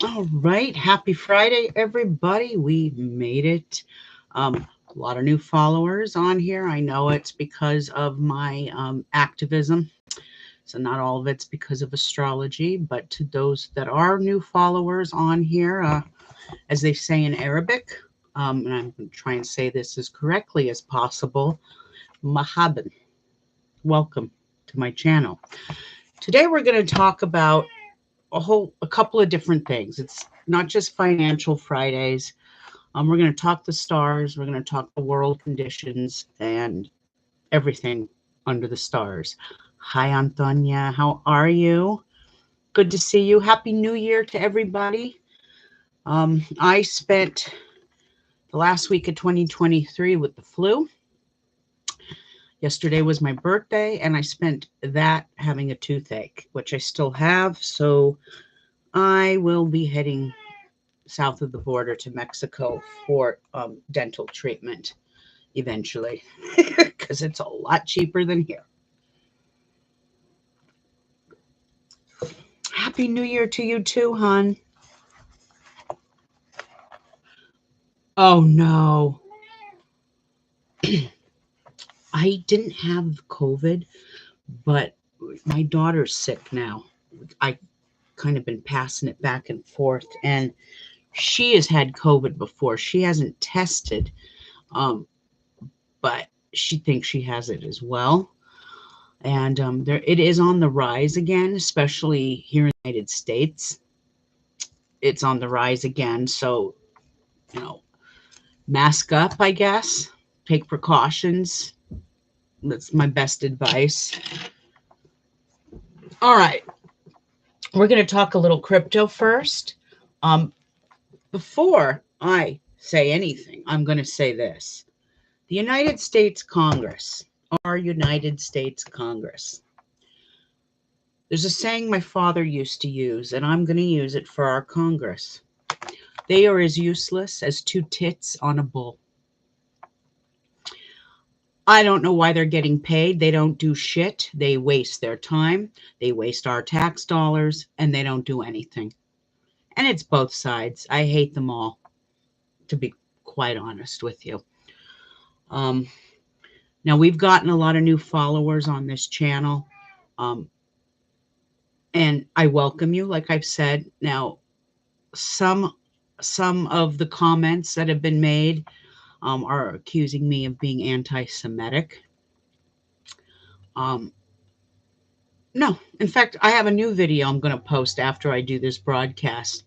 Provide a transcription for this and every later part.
All right. Happy Friday, everybody. We made it. A lot of new followers on here. I know it's because of my activism. So, not all of it's because of astrology, but to those that are new followers on here, as they say in Arabic, and I'm going to try and say this as correctly as possible, Mahaban. Welcome to my channel. Today, we're going to talk about a couple of different things. It's not just financial Fridays. We're going to talk the stars. We're going to talk the world conditions and everything under the stars. Hi, Antonia. How are you? Good to see you. Happy New Year to everybody. I spent the last week of 2023 with the flu. Yesterday was my birthday, and I spent that having a toothache, which I still have. So I will be heading south of the border to Mexico for dental treatment eventually because it's a lot cheaper than here. Happy New Year to you too, hon. Oh no. I didn't have COVID, but my daughter's sick now. I kind of been passing it back and forth, and she has had COVID before. She hasn't tested, um, but she thinks she has it as well. And there, it is on the rise again, especially here in the United States. It's on the rise again. So, you know, mask up, I guess. Take precautions. That's my best advice. All right. We're going to talk a little crypto first. Um, Before I say anything, I'm going to say this. The United States Congress, our United States Congress. There's a saying my father used to use, and I'm going to use it for our Congress. They are as useless as two tits on a bull. I don't know why they're getting paid. They don't do shit. They waste their time. They waste our tax dollars, and they don't do anything. And it's both sides. I hate them all, to be quite honest with you. Um, Now, we've gotten a lot of new followers on this channel. And I welcome you, like I've said. Now, some of the comments that have been made are accusing me of being anti-Semitic. No, in fact, I have a new video I'm going to post after I do this broadcast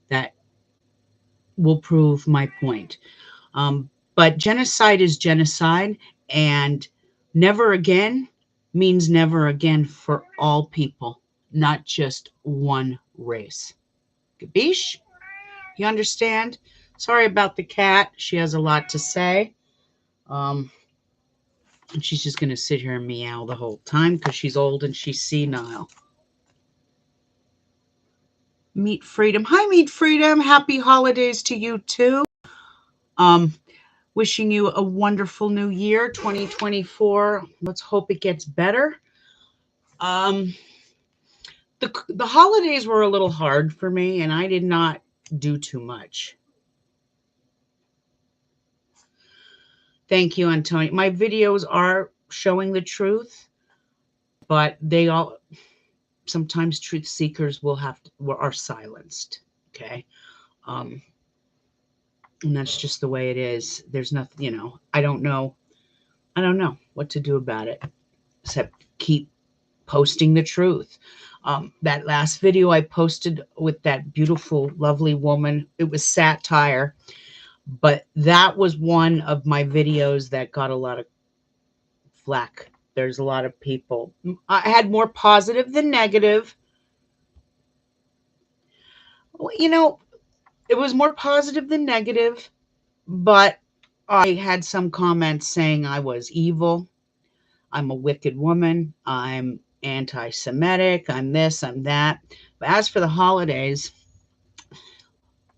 that will prove my point. But genocide is genocide, and never again means never again for all people, not just one race. Gabish? You understand? Sorry about the cat. She has a lot to say. And she's just going to sit here and meow the whole time because she's old and she's senile. Meat Freedom. Hi, Meat Freedom. Happy holidays to you too. Wishing you a wonderful new year, 2024. Let's hope it gets better. The holidays were a little hard for me, and I did not do too much. Thank you, Antonio. My videos are showing the truth, but they all sometimes truth seekers are silenced. Okay. And that's just the way it is. There's nothing, I don't know what to do about it except keep posting the truth. That last video I posted with that beautiful, lovely woman, it was satire, but that was one of my videos that got a lot of flack. There's a lot of people. I had more positive than negative. It was more positive than negative, but I had some comments saying I was evil. I'm a wicked woman. I'm anti-Semitic. I'm this, I'm that. But as for the holidays, a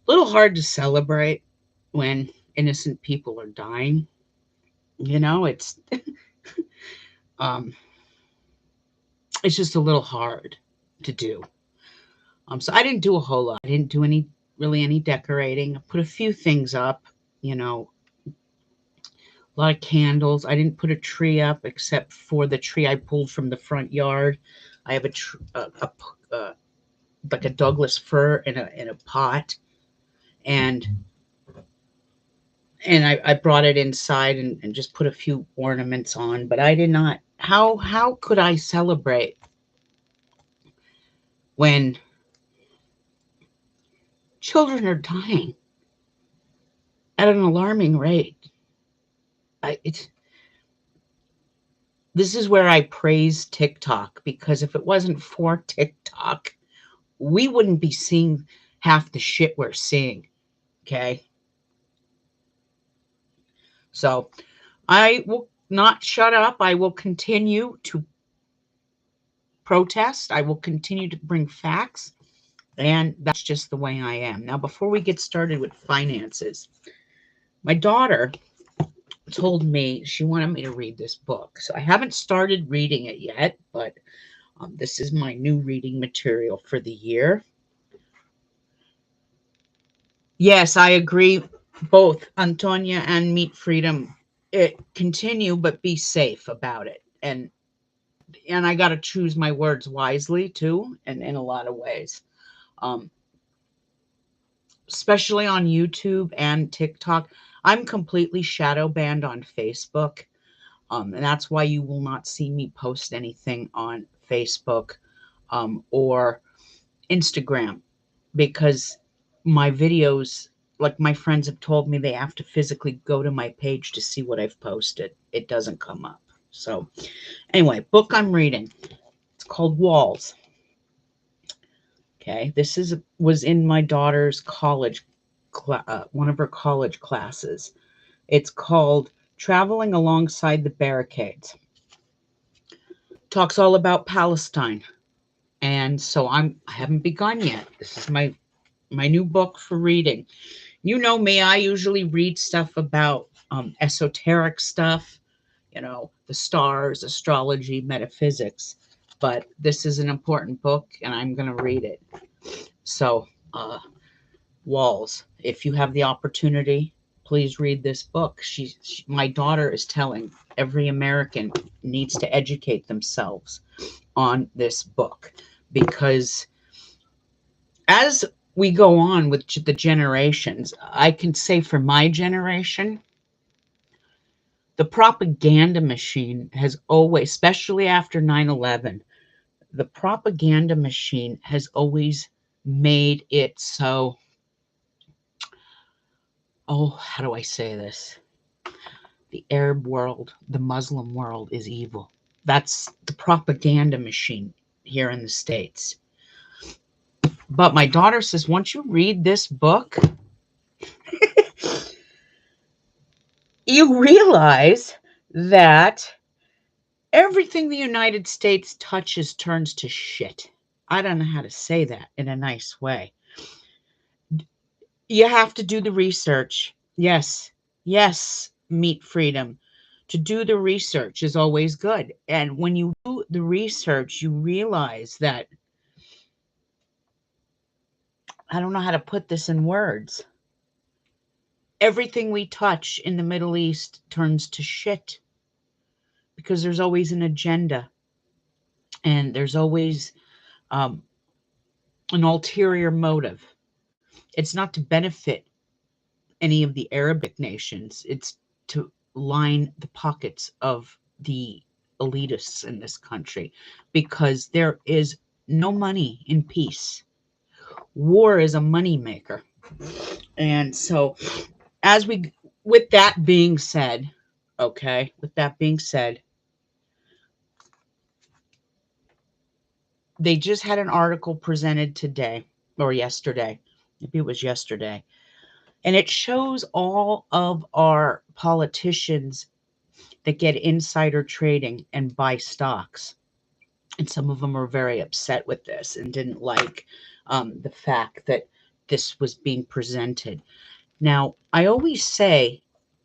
little hard to celebrate when innocent people are dying. It's it's just a little hard to do. So I didn't do a whole lot. I didn't do any decorating. I put a few things up, you know, a lot of candles. I didn't put a tree up except for the tree I pulled from the front yard. I have a like a Douglas fir in a pot, and I brought it inside and just put a few ornaments on. But I did not. How could I celebrate when children are dying at an alarming rate? It's This is where I praise TikTok, because if it wasn't for TikTok, we wouldn't be seeing half the shit we're seeing. Okay. So I will not shut up. I will continue to protest. I will continue to bring facts. And that's just the way I am. Now, before we get started with finances, my daughter told me she wanted me to read this book. So I haven't started reading it yet, but this is my new reading material for the year. Yes, I agree. Both Antonia and Meat Freedom. Continue, but be safe about it. And I got to choose my words wisely too, and in a lot of ways, um, especially on YouTube and TikTok. I'm completely shadow banned on Facebook, and that's why you will not see me post anything on Facebook or Instagram, because my videos, like my friends have told me, they have to physically go to my page to see what I've posted. It doesn't come up. So anyway, book I'm reading. It's called Walls. Okay, this was in my daughter's college, one of her college classes. It's called Traveling Alongside the Barricades. Talks all about Palestine, and so I haven't begun yet. This is my new book for reading. You know me, I usually read stuff about esoteric stuff, the stars, astrology, metaphysics. But this is an important book, and I'm going to read it. So, Walls, if you have the opportunity, please read this book. My daughter is telling every American needs to educate themselves on this book, because as we go on with the generations, I can say for my generation, the propaganda machine has always, especially after 9/11, the propaganda machine has always made it so, oh, how do I say this? The Arab world, the Muslim world is evil. That's the propaganda machine here in the States. But my daughter says, once you read this book, you realize that everything the United States touches turns to shit. I don't know how to say that in a nice way. You have to do the research. Yes, yes, Meat Freedom. To do the research is always good. And when you do the research, you realize that, I don't know how to put this in words. Everything we touch in the Middle East turns to shit, because there's always an agenda, and there's always um, an ulterior motive. It's not to benefit any of the Arabic nations, it's to line the pockets of the elitists in this country, because there is no money in peace. War is a money maker. And so, as we, with that being said, okay, with that being said, they just had an article presented today or yesterday. Maybe it was yesterday. And it shows all of our politicians that get insider trading and buy stocks. And some of them are very upset with this and didn't like the fact that this was being presented. Now, I always say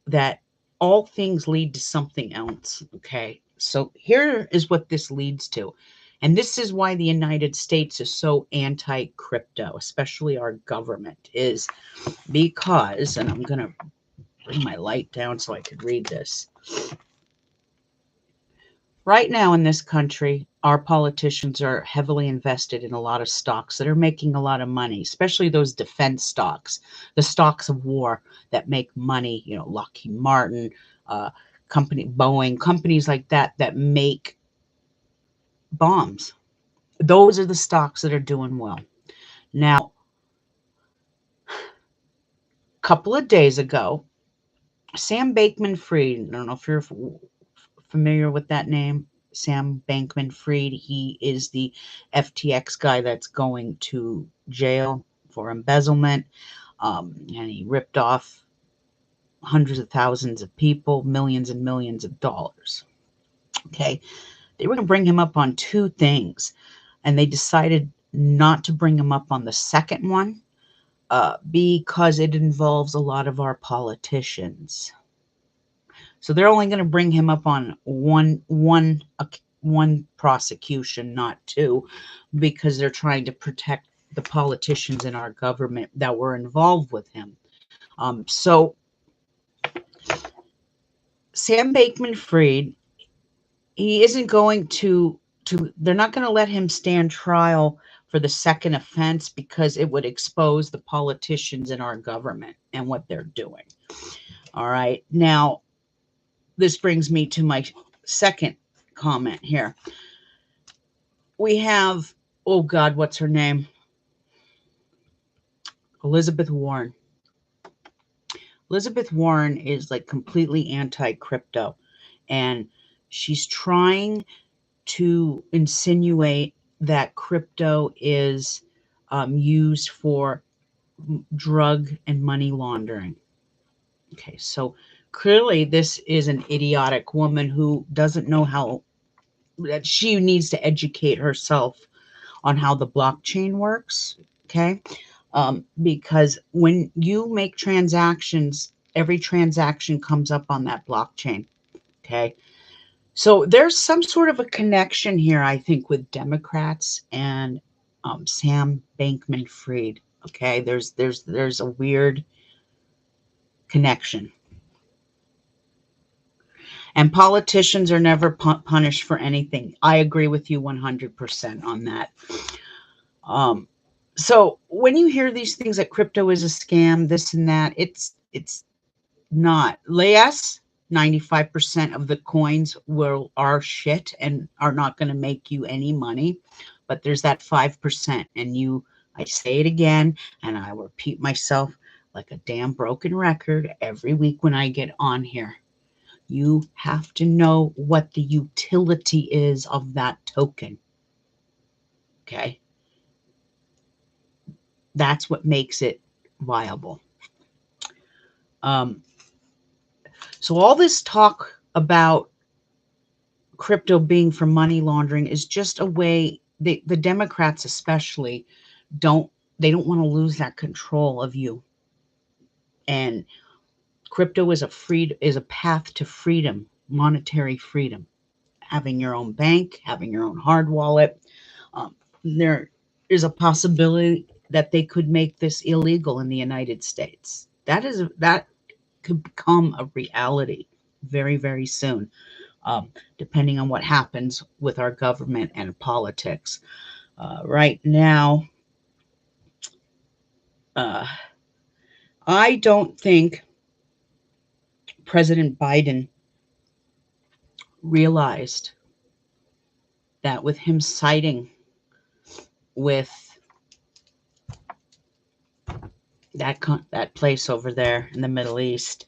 that all things lead to something else. Okay. So here is what this leads to. And this is why the United States is so anti-crypto, especially our government, is because, and I'm going to bring my light down so I could read this. Right now in this country, our politicians are heavily invested in a lot of stocks that are making a lot of money, especially those defense stocks, the stocks of war that make money, Lockheed Martin, Boeing, companies like that that make bombs. Those are the stocks that are doing well. Now, a couple of days ago, Sam Bankman-Fried, I don't know if you're familiar with that name, Sam Bankman-Fried. He is the FTX guy that's going to jail for embezzlement, and he ripped off hundreds of thousands of people, millions and millions of dollars. Okay, they were going to bring him up on two things, and they decided not to bring him up on the second one because it involves a lot of our politicians. So they're only going to bring him up on one prosecution, not two, because they're trying to protect the politicians in our government that were involved with him. So Sam Bankman-Fried, he isn't going to they're not going to let him stand trial for the second offense because it would expose the politicians in our government and what they're doing. All right. Now, this brings me to my second comment here. We have, oh God, what's her name? Elizabeth Warren. Elizabeth Warren is like completely anti-crypto, and she's trying to insinuate that crypto is used for drug and money laundering. Okay, so clearly this is an idiotic woman who doesn't know how, that she needs to educate herself on how the blockchain works. Okay, because when you make transactions, every transaction comes up on that blockchain. Okay, so there's some sort of a connection here, I think, with Democrats and Sam Bankman-Fried. Okay, there's a weird connection. And politicians are never punished for anything. I agree with you 100% on that. So when you hear these things that crypto is a scam, this and that, it's not. Yes, 95% of the coins are shit and are not going to make you any money. But there's that 5%. And I say it again, and I repeat myself like a damn broken record every week when I get on here. You have to know what the utility is of that token. Okay? That's what makes it viable. So all this talk about crypto being for money laundering is just a way, the Democrats especially don't want to lose that control of you. And crypto is a path to freedom, monetary freedom. Having your own bank, having your own hard wallet. There is a possibility that they could make this illegal in the United States. That could become a reality very, very soon, depending on what happens with our government and politics. Right now, I don't think President Biden realized that with him siding with that place over there in the Middle East,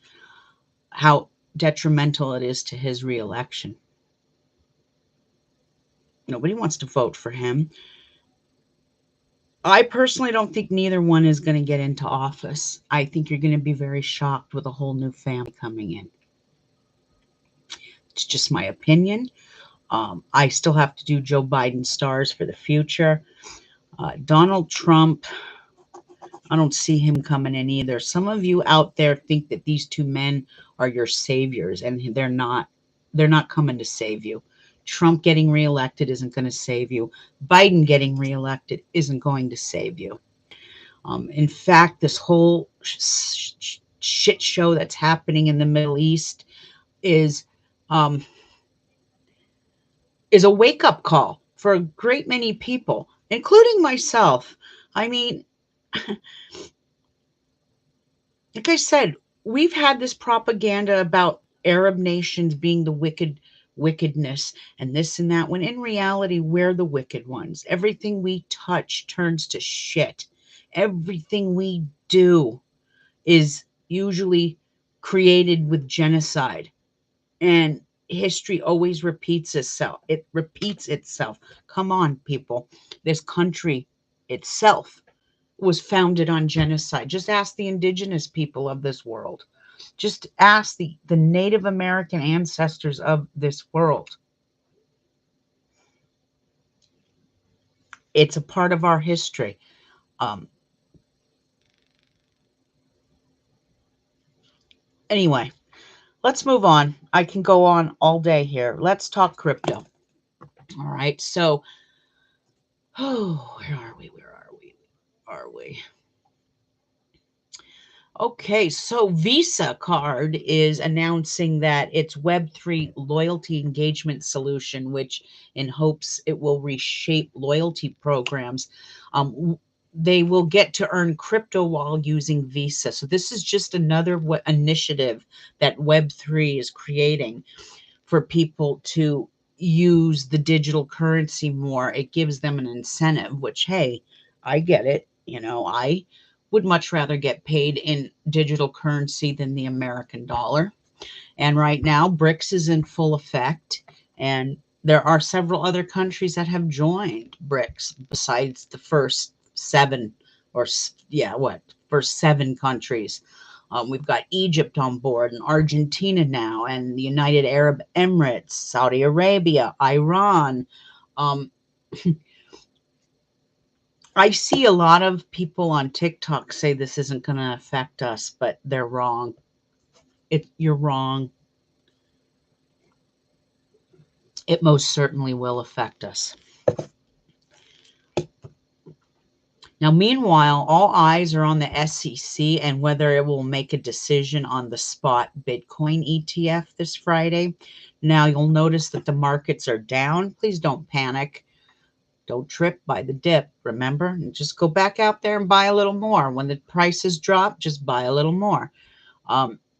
how detrimental it is to his reelection. Nobody wants to vote for him. I personally don't think neither one is going to get into office. I think you're going to be very shocked with a whole new family coming in. It's just my opinion. I still have to do Joe Biden stars for the future. Donald Trump, I don't see him coming in either. Some of you out there think that these two men are your saviors, and they're not. They're not coming to save you. Trump getting reelected isn't going to save you. Biden getting reelected isn't going to save you. In fact, this whole shit show that's happening in the Middle East is um, is a wake up call for a great many people, including myself. I mean, like I said, we've had this propaganda about Arab nations being the wickedness and this and that, when in reality, we're the wicked ones. Everything we touch turns to shit. Everything we do is usually created with genocide. And history always repeats itself. It repeats itself. Come on, people. This country itself was founded on genocide. Just ask the indigenous people of this world. Just ask the Native American ancestors of this world. It's a part of our history. Um, anyway, let's move on. I can go on all day here. Let's talk crypto. All right. So, oh, where are we? Where are we? Where are we? Okay, so Visa Card is announcing that its Web3 loyalty engagement solution, which in hopes it will reshape loyalty programs, they will get to earn crypto while using Visa. So this is just another initiative that Web3 is creating for people to use the digital currency more. It gives them an incentive, which, hey, I get it. I would much rather get paid in digital currency than the American dollar. And right now, BRICS is in full effect. And there are several other countries that have joined BRICS besides the first seven, or yeah, what, first seven countries. We've got Egypt on board and Argentina now, and the United Arab Emirates, Saudi Arabia, Iran. Um, I see a lot of people on TikTok say this isn't going to affect us, but they're wrong. You're wrong. It most certainly will affect us. Now, meanwhile, all eyes are on the SEC and whether it will make a decision on the spot Bitcoin ETF this Friday. Now, you'll notice that the markets are down. Please don't panic. Don't trip by the dip. Remember, and just go back out there and buy a little more. When the prices drop, just buy a little more.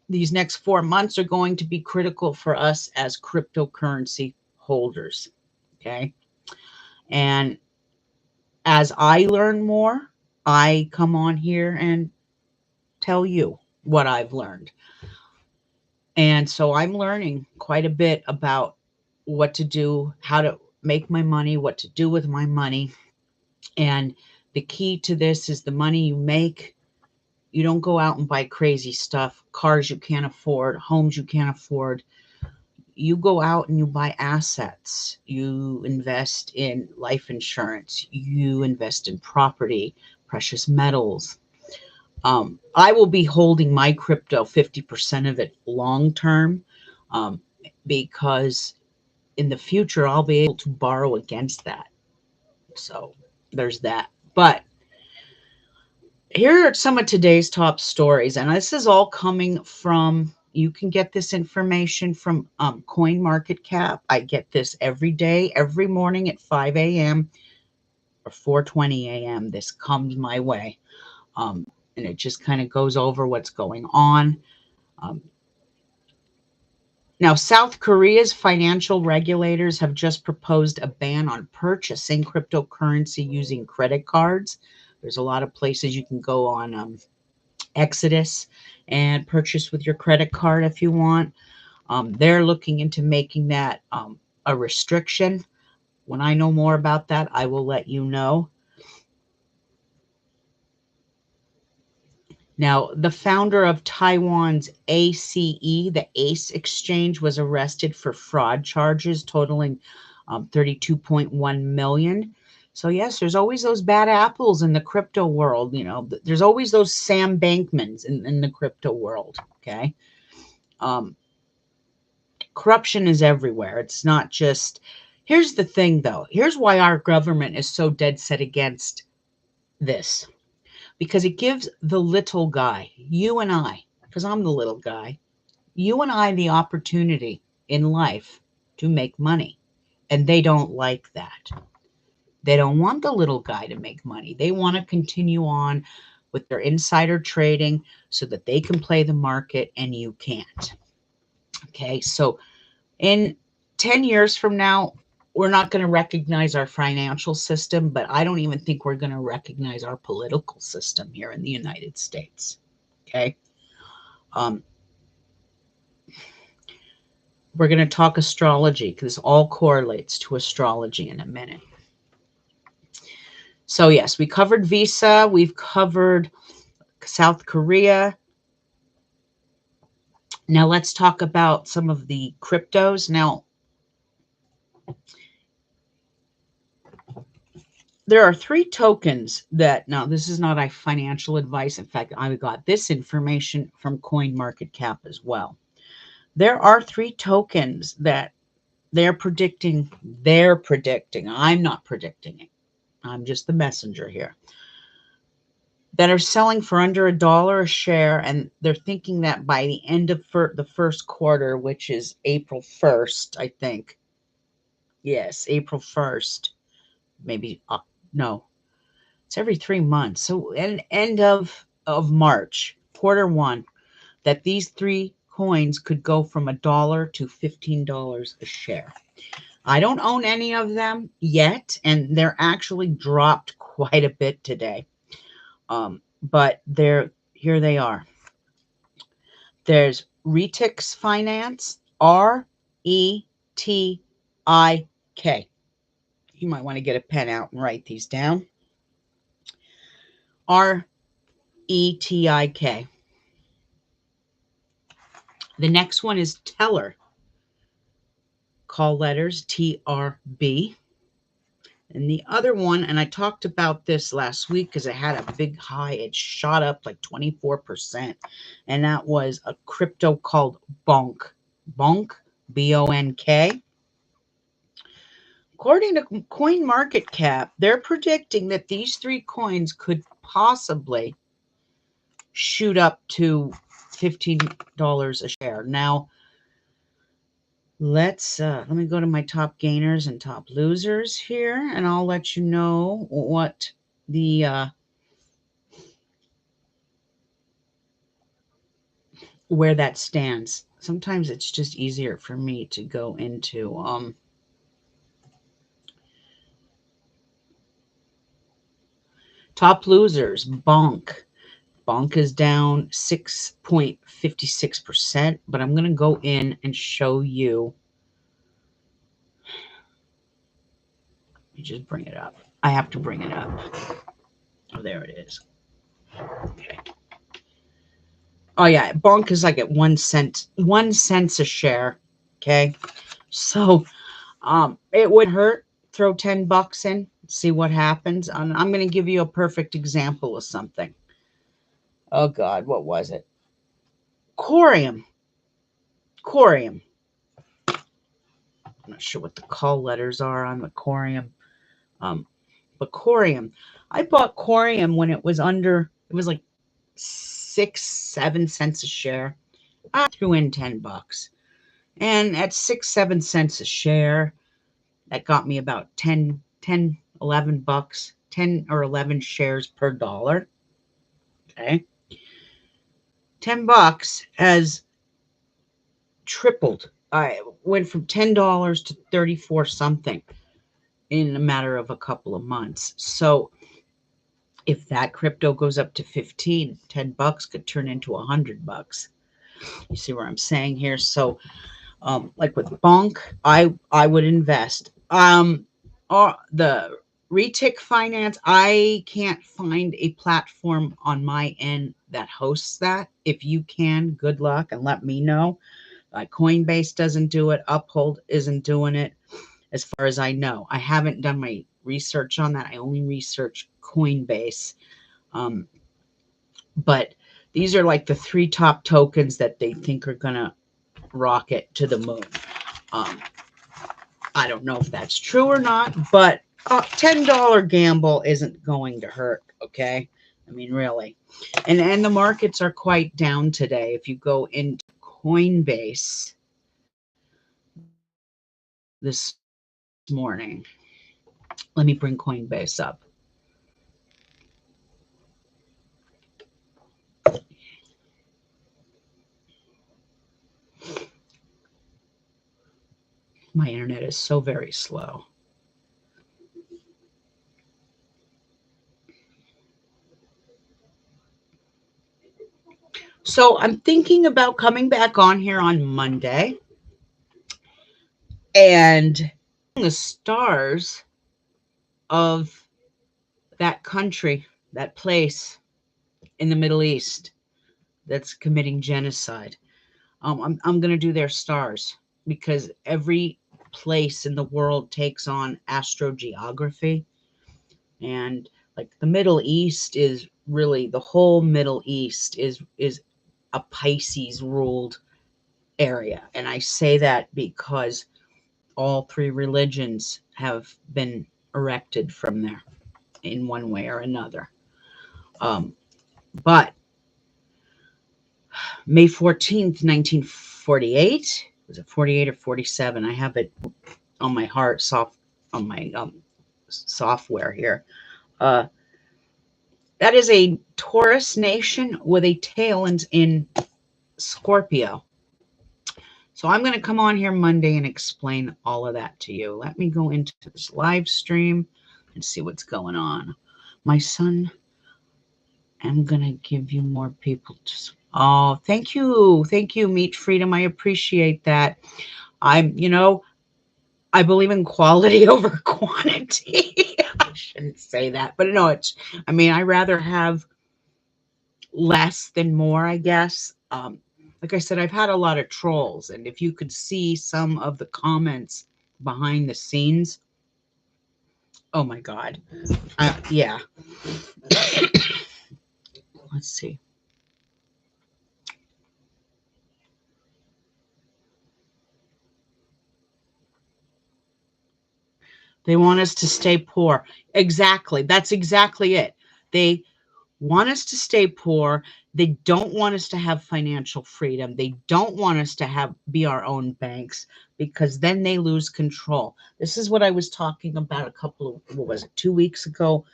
These next 4 months are going to be critical for us as cryptocurrency holders. Okay. And as I learn more, I come on here and tell you what I've learned. And so I'm learning quite a bit about what to do, how to make my money, what to do with my money. And the key to this is the money you make, you don't go out and buy crazy stuff, cars you can't afford, homes you can't afford. You go out and you buy assets. You invest in life insurance. You invest in property, precious metals. I will be holding my crypto, 50% of it long term, because in the future, I'll be able to borrow against that. So there's that. But here are some of today's top stories. And this is all coming from, you can get this information from CoinMarketCap. I get this every day, every morning at 5 a.m. or 4:20 a.m. This comes my way. And it just kind of goes over what's going on. Um, Now, South Korea's financial regulators have just proposed a ban on purchasing cryptocurrency using credit cards. There's a lot of places you can go on Exodus and purchase with your credit card if you want. They're looking into making that a restriction. When I know more about that, I will let you know. Now, the founder of Taiwan's ACE, the ACE exchange, was arrested for fraud charges totaling 32.1 million. So yes, there's always those bad apples in the crypto world. There's always those Sam Bankmans in the crypto world. Okay. Corruption is everywhere. It's not just, here's the thing though. Here's why our government is so dead set against this. Because it gives the little guy, you and I, because I'm the little guy, you and I the opportunity in life to make money. And they don't like that. They don't want the little guy to make money. They want to continue on with their insider trading so that they can play the market and you can't. Okay, so in 10 years from now, we're not going to recognize our financial system, but I don't even think we're going to recognize our political system here in the United States. Okay. We're going to talk astrology because this all correlates to astrology in a minute. So yes, we covered Visa. We've covered South Korea. Now let's talk about some of the cryptos. Now, there are 3 tokens that, now this is not a financial advice. In fact, I got this information from CoinMarketCap as well. There are 3 tokens that they're predicting. I'm not predicting it. I'm just the messenger here. That are selling for under $1 a share. And they're thinking that by the end of the first quarter, which is April 1st, I think. Yes, April 1st. Maybe, no. It's every 3 months. So end of March, quarter 1, that these 3 coins could go from $1 to $15 a share. I don't own any of them yet, and they're actually dropped quite a bit today. But here they are. There's Retix Finance, RETIK. You might want to get a pen out and write these down. RETIK. The next one is Teller. Call letters TRB. And the other one, and I talked about this last week because it had a big high. It shot up like 24%. And that was a crypto called Bonk. Bonk, B-O-N-K. According to CoinMarketCap, they're predicting that these 3 coins could possibly shoot up to $15 a share. Now, let me go to my top gainers and top losers here, and I'll let you know what the where that stands. Sometimes it's just easier for me to go into top losers. Bonk is down 6.56%, but I'm going to go in and show you. Let me just bring it up. I have to bring it up. Oh, there it is. Okay. Oh yeah, Bonk is like at 1 cent a share. Okay. So it would hurt. Throw $10 in, see what happens. And I'm going to give you a perfect example of something. Oh God, what was it? Corium. I'm not sure what the call letters are on the Corium. But Corium. I bought Corium when it was like 6-7 cents a share. I threw in $10. And at 6-7 cents a share, that got me about 11 bucks, 10 or 11 shares per dollar. Okay. $10 has tripled. I went from $10 to 34 something in a matter of a couple of months. So if that crypto goes up to 15, $10 could turn into $100. You see where I'm saying here? So like with Bonk, I would invest. Or the Retic Finance, I can't find a platform on my end that hosts that. If you can, good luck and let me know. Coinbase doesn't do it. Uphold isn't doing it, as far as I know. I haven't done my research on that. I only research Coinbase. But these are like the 3 top tokens that they think are going to rocket to the moon. Um, I don't know if that's true or not, but a $10 gamble isn't going to hurt, okay? I mean, really. And the markets are quite down today. If you go into Coinbase this morning, let me bring Coinbase up. My internet is so very slow. So I'm thinking about coming back on here on Monday and the stars of that country, that place in the Middle East that's committing genocide. I'm going to do their stars because every place in the world takes on astrogeography. And like the Middle East is really, the whole Middle East is a Pisces ruled area. And I say that because all three religions have been erected from there in one way or another. But May 14th, 1948, was it 48 or 47? I have it on my on my software here. Uh, that is a Taurus nation with a tail in Scorpio. So I'm going to come on here Monday and explain all of that to you. Let me go into this live stream and see what's going on. My son, I'm going to give you more people to... Oh, thank you. Thank you, Meet Freedom. I appreciate that. I believe in quality over quantity. I shouldn't say that, but no, I rather have less than more, I guess. Like I said, I've had a lot of trolls, and if you could see some of the comments behind the scenes, oh my God. Yeah. Let's see. They want us to stay poor. Exactly. That's exactly it. They want us to stay poor. They don't want us to have financial freedom. They don't want us to be our own banks because then they lose control. This is what I was talking about what was it, 2 weeks ago?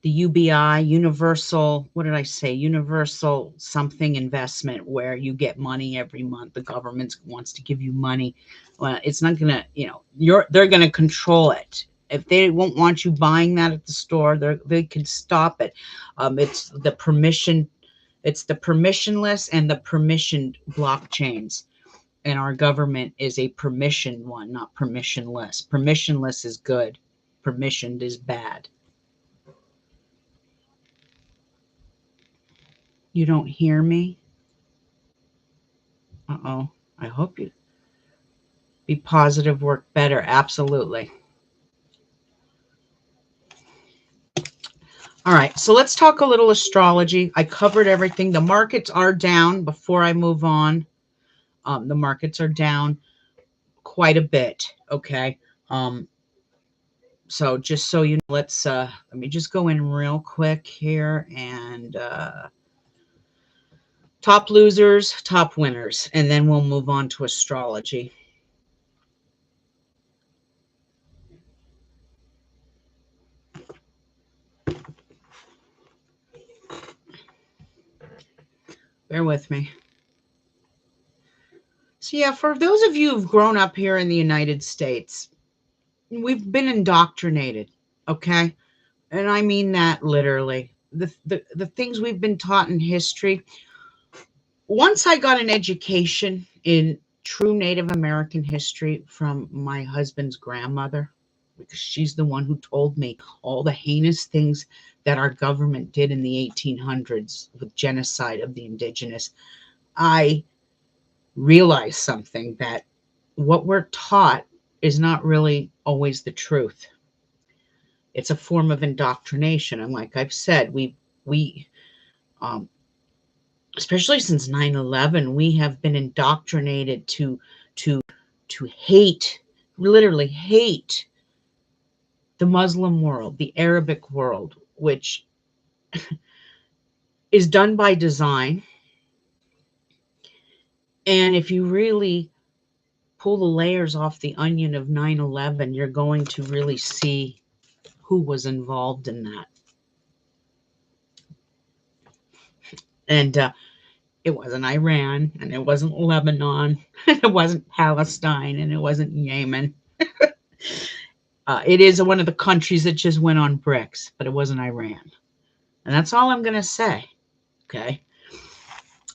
The UBI, Universal, what did I say? Universal something investment, where you get money every month. The government wants to give you money. Well, it's not going to, they're going to control it. If they won't want you buying that at the store, they can stop it. It's the permissionless and the permissioned blockchains. And our government is a permission one, not permissionless. Permissionless is good. Permissioned is bad. You don't hear me? Uh-oh. I hope you be positive, work better. Absolutely. All right. So let's talk a little astrology. I covered everything. The markets are down before I move on. The markets are down quite a bit. Okay. So just so you know, let me just go in real quick here and top losers, top winners, and then we'll move on to astrology. Bear with me. So yeah, for those of you who've grown up here in the United States, we've been indoctrinated, okay? And I mean that literally. The things we've been taught in history. Once I got an education in true Native American history from my husband's grandmother, because she's the one who told me all the heinous things that our government did in the 1800s with genocide of the indigenous, I realized something, that what we're taught is not really always the truth. It's a form of indoctrination. And like I've said, we um, especially since 9/11, we have been indoctrinated to to hate, literally hate the Muslim world, the Arabic world, which is done by design. And if you really pull the layers off the onion of 9/11, you're going to really see who was involved in that. And it wasn't Iran, and it wasn't Lebanon, and it wasn't Palestine, and it wasn't Yemen. It is one of the countries that just went on bricks, but it wasn't Iran. And that's all I'm going to say, okay,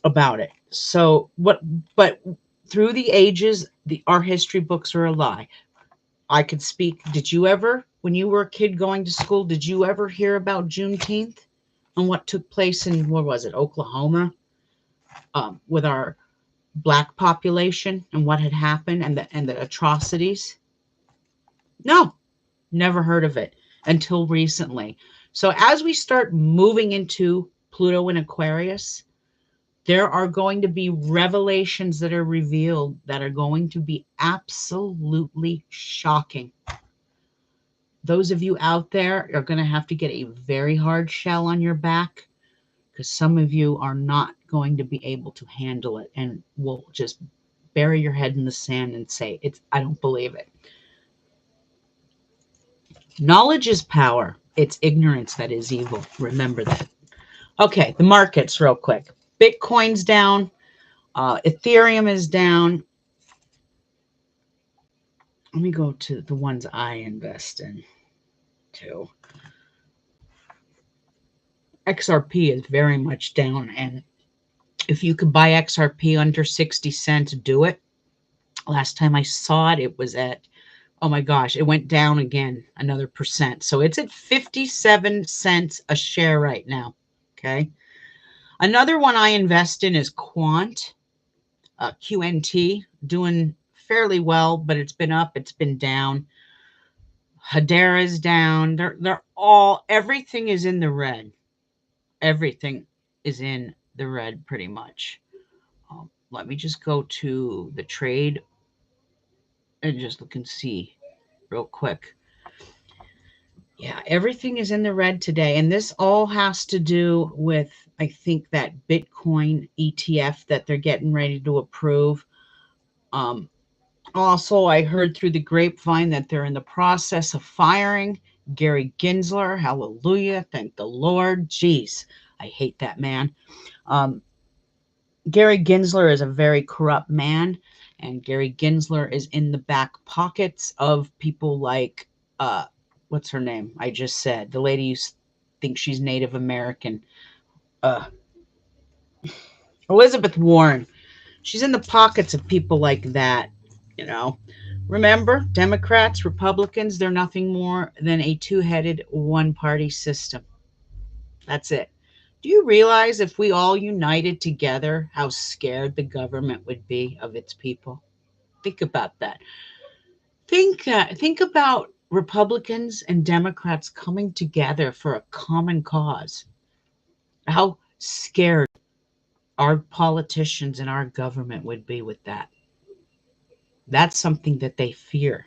about it. So, but through the ages, our history books are a lie. I could speak. Did you ever, when you were a kid going to school, did you ever hear about Juneteenth and what took place in, where was it, Oklahoma, with our black population and what had happened and the atrocities? No, never heard of it until recently. So as we start moving into Pluto and Aquarius, there are going to be revelations that are revealed that are going to be absolutely shocking. Those of you out there are going to have to get a very hard shell on your back, because some of you are not going to be able to handle it and will just bury your head in the sand and say, I don't believe it. Knowledge is power. It's ignorance that is evil. Remember that. Okay, the markets real quick. Bitcoin's down. Ethereum is down. Let me go to the ones I invest in too. XRP is very much down, and if you could buy XRP under 60 cents, do it. Last time I saw it, it was at, oh my gosh, it went down again another percent. So it's at 57 cents a share right now. Okay. Another one I invest in is Quant, QNT, doing fairly well, but it's been up, it's been down. Hedera's down. They're all, everything is in the red. Everything is in the red pretty much. Let me just go to the trade and just look and see real quick. Yeah, everything is in the red today. And this all has to do with, I think, that Bitcoin ETF that they're getting ready to approve. Also, I heard through the grapevine that they're in the process of firing Gary Gensler. Hallelujah. Thank the Lord. Jeez, I hate that man. Gary Gensler is a very corrupt man, and Gary Gensler is in the back pockets of people like, what's her name? I just said, the lady you think she's Native American, Elizabeth Warren. She's in the pockets of people like that, you know. Remember, Democrats, Republicans, they're nothing more than a two-headed one-party system. That's it. Do you realize if we all united together, how scared the government would be of its people? Think about that. Think about Republicans and Democrats coming together for a common cause. How scared our politicians and our government would be with that. That's something that they fear.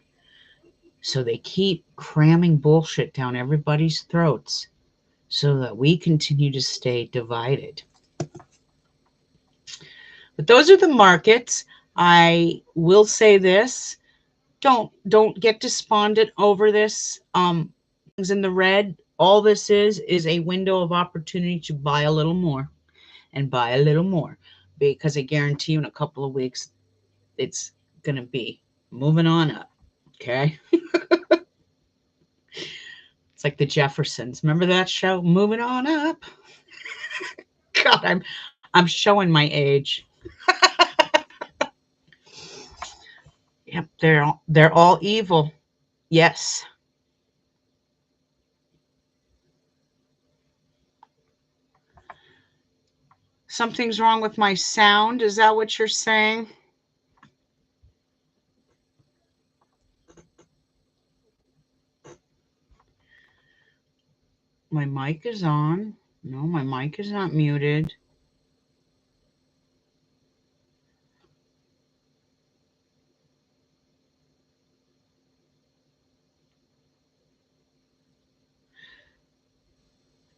So they keep cramming bullshit down everybody's throats so that we continue to stay divided. But those are the markets. I will say this. Don't get despondent over this. Things in the red. All this is a window of opportunity to buy a little more and buy a little more, because I guarantee you in a couple of weeks it's gonna be moving on up. Okay. It's like the Jeffersons. Remember that show? Moving on up. God, I'm showing my age. Yep, they're all evil. Yes. Something's wrong with my sound. Is that what you're saying? My mic is on. No, my mic is not muted.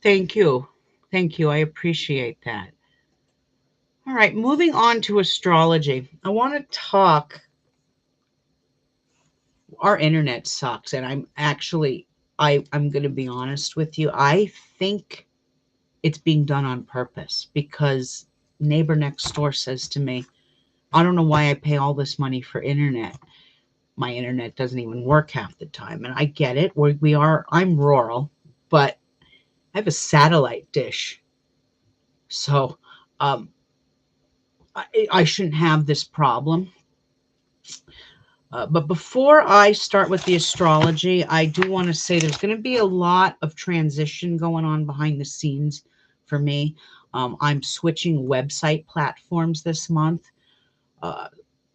Thank you. Thank you. I appreciate that. All right, moving on to astrology. I want to talk. Our internet sucks, and I'm going to be honest with you. I think it's being done on purpose because neighbor next door says to me, I don't know why I pay all this money for internet. My internet doesn't even work half the time. And I get it. I'm rural, but I have a satellite dish. So um, I shouldn't have this problem. But before I start with the astrology, I do want to say there's going to be a lot of transition going on behind the scenes for me. I'm switching website platforms this month. Uh,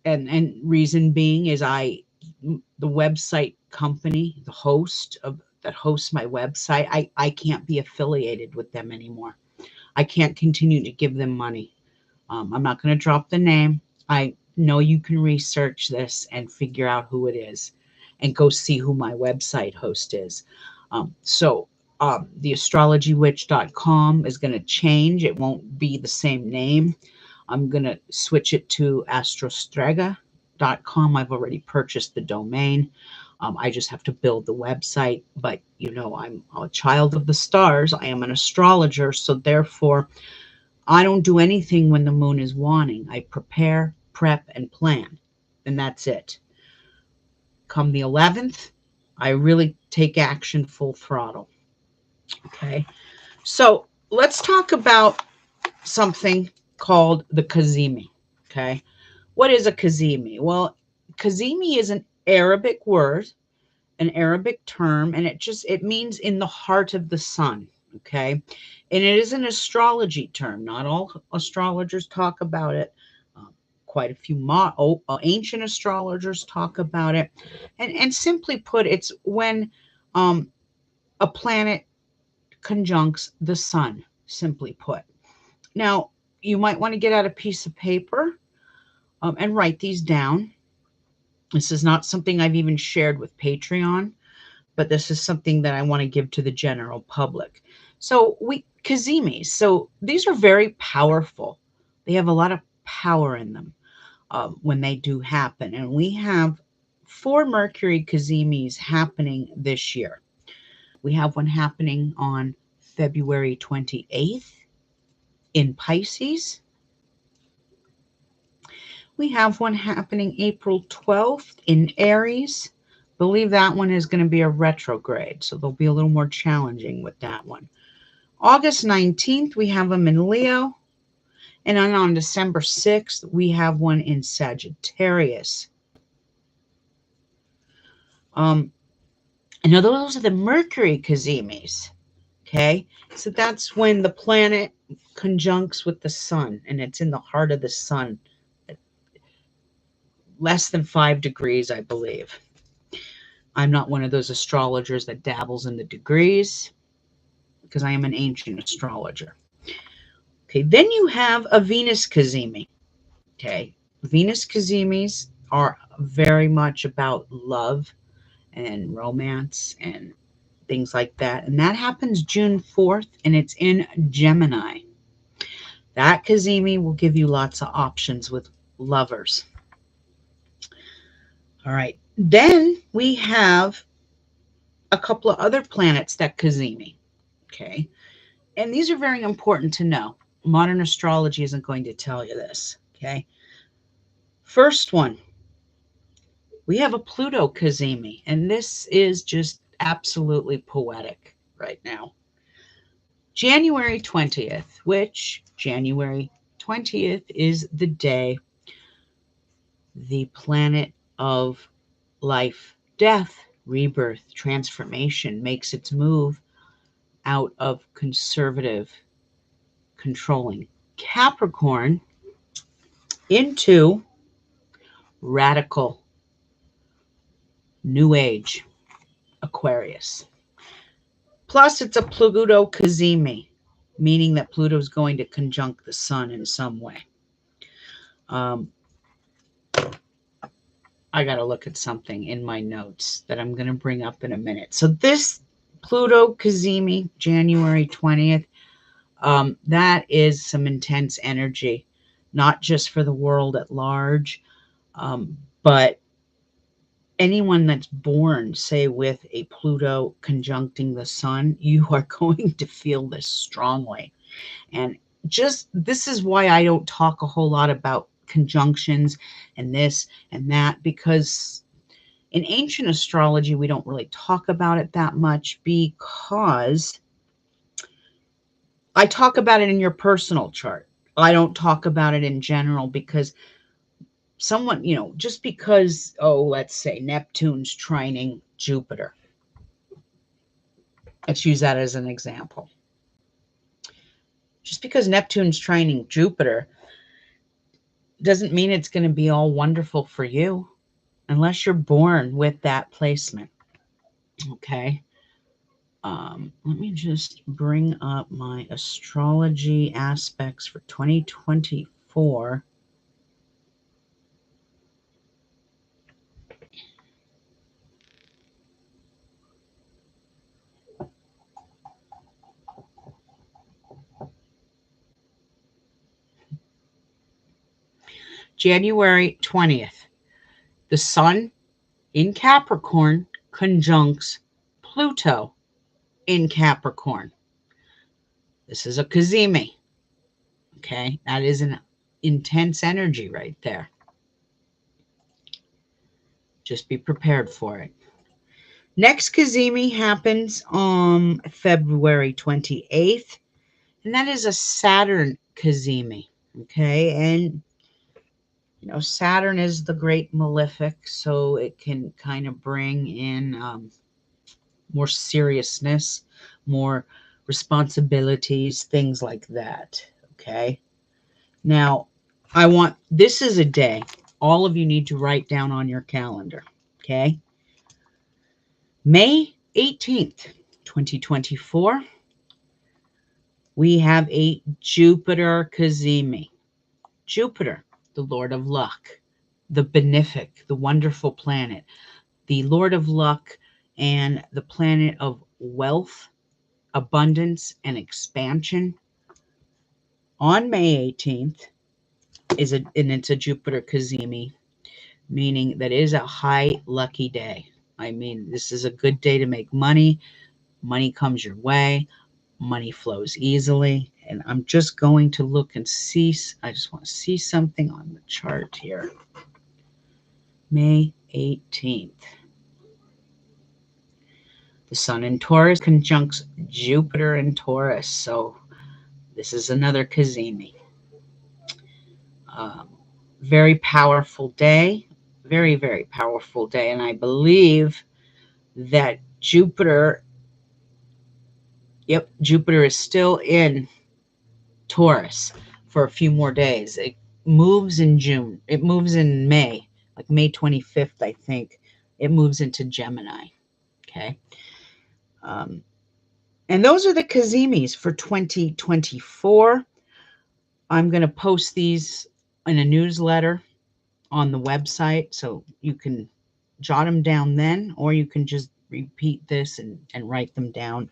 and reason being is the website company, the host of that hosts my website, I can't be affiliated with them anymore. I can't continue to give them money. I'm not going to drop the name. I know you can research this and figure out who it is and go see who my website host is. The astrologywitch.com is going to change. It won't be the same name. I'm going to switch it to astrostrega.com. I've already purchased the domain. I just have to build the website. But, I'm a child of the stars. I am an astrologer. So, therefore, I don't do anything when the moon is waning. I prepare, prep, and plan. And that's it. Come the 11th, I really take action full throttle. Okay. So let's talk about something called the Cazimi. Okay. What is a Cazimi? Well, Cazimi is an Arabic word, an Arabic term, and it means in the heart of the sun. Okay. And it is an astrology term. Not all astrologers talk about it. Quite a few ancient astrologers talk about it. And simply put, it's when um, a planet conjuncts the sun, simply put. Now, you might want to get out a piece of paper and write these down. This is not something I've even shared with Patreon, but this is something that I want to give to the general public. So Kazimis, so these are very powerful. They have a lot of power in them when they do happen. And we have 4 Mercury Kazimis happening this year. We have one happening on February 28th in Pisces. We have one happening April 12th in Aries. Believe that one is going to be a retrograde, so they'll be a little more challenging with that one. August 19th, we have them in Leo. And then on December 6th, we have one in Sagittarius. And now those are the Mercury Kazimis. Okay, so that's when the planet conjuncts with the sun, and it's in the heart of the sun, less than 5 degrees, I believe. I'm not one of those astrologers that dabbles in the degrees because I am an ancient astrologer. Okay, then you have a Venus Cazimi. Okay, Venus Cazimis are very much about love and romance and things like that. And that happens June 4th, and it's in Gemini. That Cazimi will give you lots of options with lovers. All right. Then we have a couple of other planets that Cazimi. Okay. And these are very important to know. Modern astrology isn't going to tell you this. Okay. First one, we have a Pluto Cazimi, and this is just absolutely poetic right now. January 20th, which January 20th is the day the planet of life, death, rebirth, transformation makes its move out of conservative, controlling Capricorn into radical, new age Aquarius. Plus, it's a Pluto Cazimi, meaning that Pluto's going to conjunct the sun in some way. I got to look at something in my notes that I'm going to bring up in a minute. So this Pluto Cazimi, January 20th. That is some intense energy, not just for the world at large, but anyone that's born, say, with a Pluto conjuncting the sun, you are going to feel this strongly. And just this is why I don't talk a whole lot about conjunctions and this and that, because in ancient astrology, we don't really talk about it that much, because I talk about it in your personal chart. I don't talk about it in general, because someone, just because, let's say Neptune's trining Jupiter. Let's use that as an example. Just because Neptune's trining Jupiter doesn't mean it's going to be all wonderful for you unless you're born with that placement. Okay. Let me just bring up my astrology aspects for 2024. January 20th, the sun in Capricorn conjuncts Pluto in Capricorn. This is a Cazimi. Okay, that is an intense energy right there. Just be prepared for it. Next Cazimi happens on February 28th, and that is a Saturn Cazimi. Okay, and Saturn is the great malefic, so it can kind of bring in more seriousness, more responsibilities, things like that. Okay. Now, this is a day all of you need to write down on your calendar. Okay. May 18th, 2024, we have a Jupiter Cazimi. Jupiter, the Lord of Luck, the benefic, the wonderful planet, the Lord of Luck, and the planet of wealth, abundance, and expansion. On May 18th and it's a Jupiter Cazimi, meaning that it is a high lucky day. I mean, this is a good day to make money. Money comes your way. Money flows easily. And I'm just going to look and see. I just want to see something on the chart here. May 18th. The sun in Taurus conjuncts Jupiter in Taurus. So this is another Cazimi. Very powerful day. Very, very powerful day. And I believe that Jupiter is still in Taurus for a few more days. It moves in June. It moves in May, like May 25th, I think. It moves into Gemini. Okay. And those are the Cazimis for 2024. I'm going to post these in a newsletter on the website, so you can jot them down then, or you can just repeat this and write them down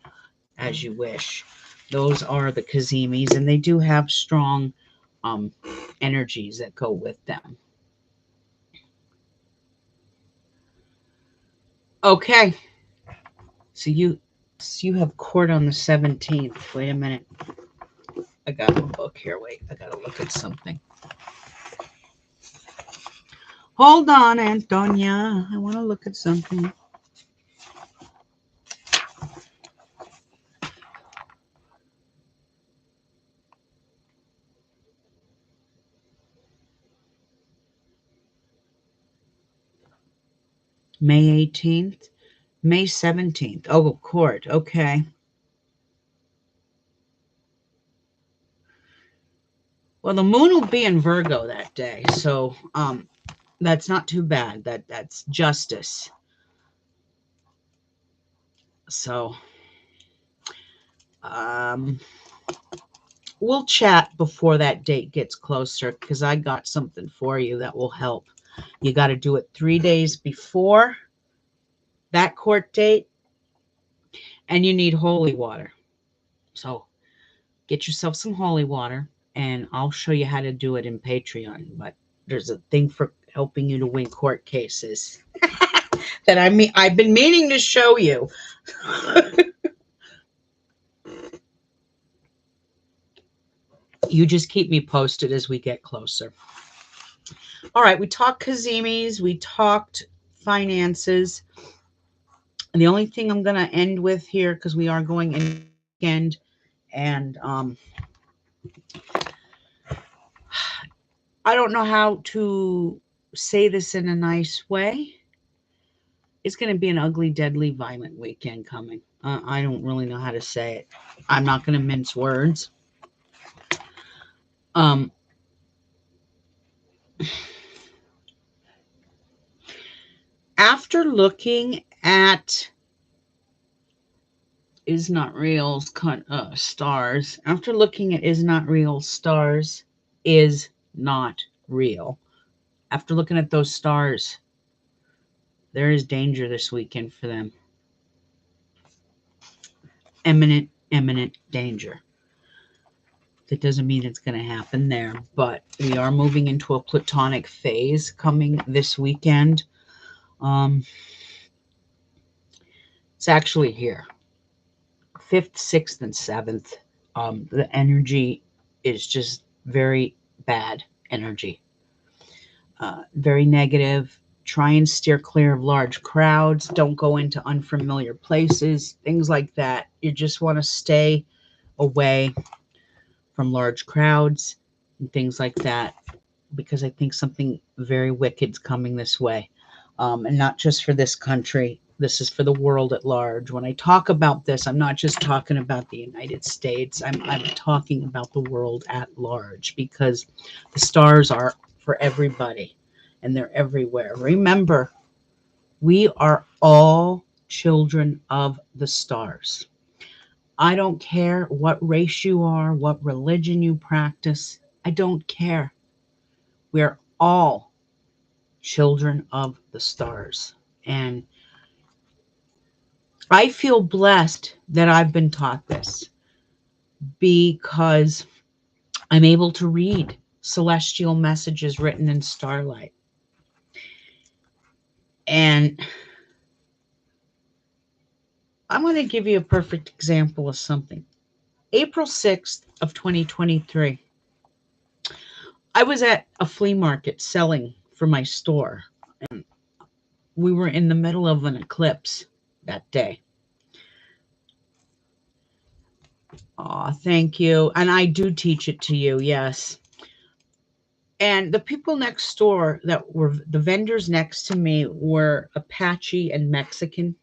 as you wish. Those are the Cazimis, and they do have strong energies that go with them. Okay, so you have court on the 17th. Wait a minute. I got a book here. Wait, I got to look at something. Hold on, Antonia. I want to look at something. May 18th, May 17th. Oh, court. Okay. Well, the moon will be in Virgo that day, so that's not too bad. That's justice. So we'll chat before that date gets closer, because I got something for you that will help. You got to do it 3 days before that court date, and you need holy water. So get yourself some holy water, and I'll show you how to do it in Patreon. But there's a thing for helping you to win court cases that I've been meaning to show you. You just keep me posted as we get closer. All right, we talked Cazimis, we talked finances. And the only thing I'm going to end with here, because we are going in weekend, and I don't know how to say this in a nice way. It's going to be an ugly, deadly, violent weekend coming. I don't really know how to say it. I'm not going to mince words. Um, after looking at Is Not Real stars, after looking at Is Not Real stars, is not real. After looking at those stars, there is danger this weekend for them. Imminent, imminent danger. That doesn't mean it's going to happen there, but we are moving into a platonic phase coming this weekend. It's actually here. 5th, 6th, and 7th. The energy is just very bad energy. Very negative. Try and steer clear of large crowds. Don't go into unfamiliar places. Things like that. You just want to stay away from large crowds and things like that, because I think something very wicked's coming this way. And not just for this country. This is for the world at large. When I talk about this, I'm not just talking about the United States. I'm talking about the world at large, because the stars are for everybody and they're everywhere. Remember, we are all children of the stars. I don't care what race you are, what religion you practice. I don't care. We're all children of the stars. And I feel blessed that I've been taught this, because I'm able to read celestial messages written in starlight. And I'm going to give you a perfect example of something. April 6th of 2023, I was at a flea market selling for my store. And we were in the middle of an eclipse that day. Oh, thank you. And I do teach it to you, yes. And the people next door, that were the vendors next to me, were Apache and Mexican.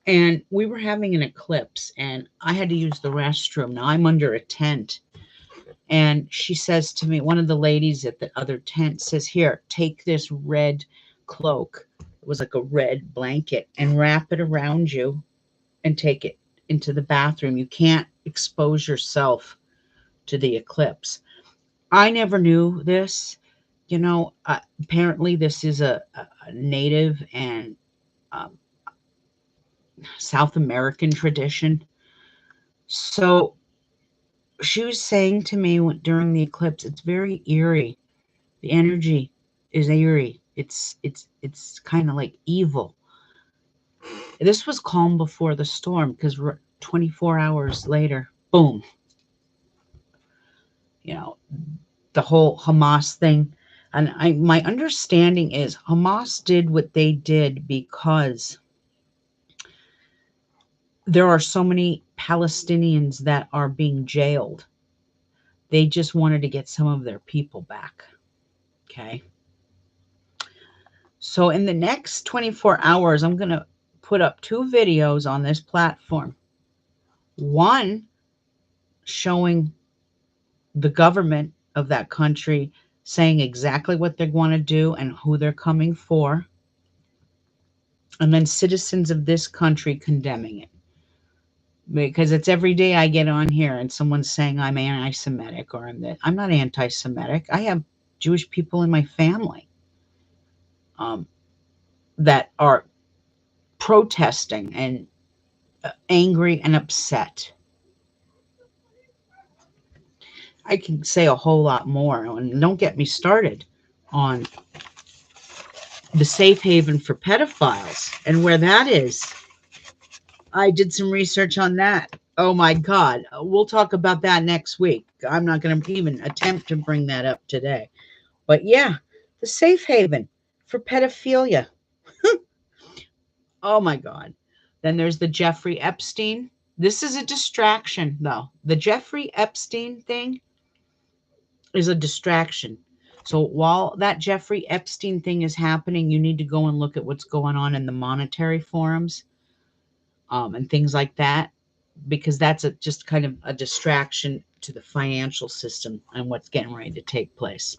And we were having an eclipse, and I had to use the restroom. Now I'm under a tent. And she says to me, one of the ladies at the other tent says, "Here, take this red cloak." It was like a red blanket, and wrap it around you and take it into the bathroom. You can't expose yourself to the eclipse. I never knew this. Apparently this is a native and um, South American tradition. So she was saying to me during the eclipse, it's very eerie. The energy is eerie. It's kind of like evil. This was calm before the storm, because 24 hours later, boom. You know, the whole Hamas thing. And my understanding is Hamas did what they did because there are so many Palestinians that are being jailed. They just wanted to get some of their people back. Okay. So in the next 24 hours, I'm going to put up 2 videos on this platform. One showing the government of that country saying exactly what they want to do and who they're coming for. And then citizens of this country condemning it. Because it's every day I get on here and someone's saying I'm anti-Semitic, or I'm not anti-Semitic. I have Jewish people in my family that are protesting and angry and upset. I can say a whole lot more, and don't get me started on the safe haven for pedophiles and where that is. I did some research on that. Oh my God. We'll talk about that next week. I'm not going to even attempt to bring that up today. But yeah, the safe haven for pedophilia. Oh my God. Then there's the Jeffrey Epstein. This is a distraction, though. The Jeffrey Epstein thing is a distraction. So while that Jeffrey Epstein thing is happening, you need to go and look at what's going on in the monetary forums and things like that, because that's just kind of a distraction to the financial system and what's getting ready to take place.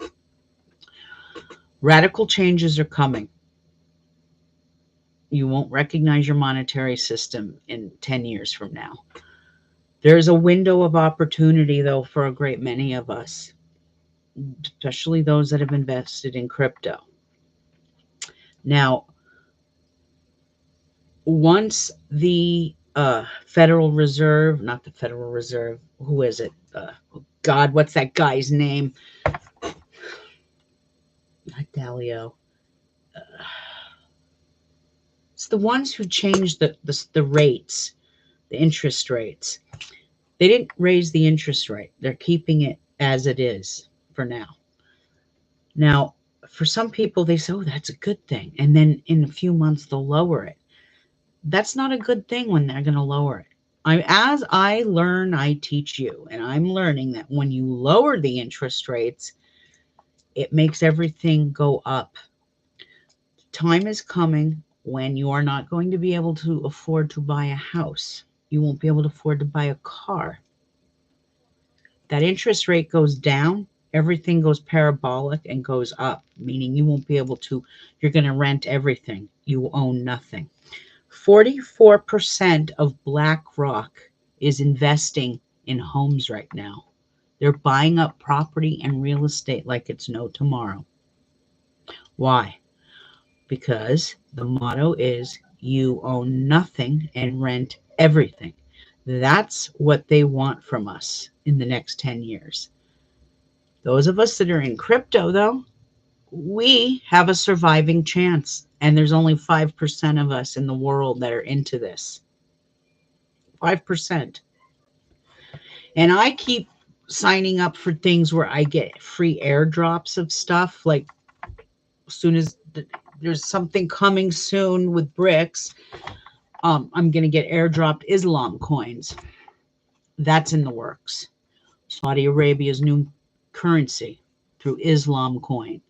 Radical changes are coming. You won't recognize your monetary system in 10 years from now. There's a window of opportunity, though, for a great many of us, especially those that have invested in crypto. Now, once the Federal Reserve, not the Federal Reserve, who is it? God, what's that guy's name? Not Dalio. It's the ones who changed the rates, the interest rates. They didn't raise the interest rate. They're keeping it as it is for now. Now, for some people, they say, oh, that's a good thing. And then in a few months, they'll lower it. That's not a good thing when they're going to lower it. As I learn, I teach you. And I'm learning that when you lower the interest rates, it makes everything go up. Time is coming when you are not going to be able to afford to buy a house. You won't be able to afford to buy a car. That interest rate goes down, everything goes parabolic and goes up, meaning you won't be able to, you're going to rent everything. You own nothing. 44% of BlackRock is investing in homes right now. They're buying up property and real estate like it's no tomorrow. Why? Because the motto is you own nothing and rent everything. That's what they want from us in the next 10 years. Those of us that are in crypto, though, we have a surviving chance. And there's only 5% of us in the world that are into this. 5%. And I keep signing up for things where I get free airdrops of stuff. Like as soon as there's something coming soon with BRICS, I'm going to get airdropped Islam coins. That's in the works. Saudi Arabia's new currency through Islam coin.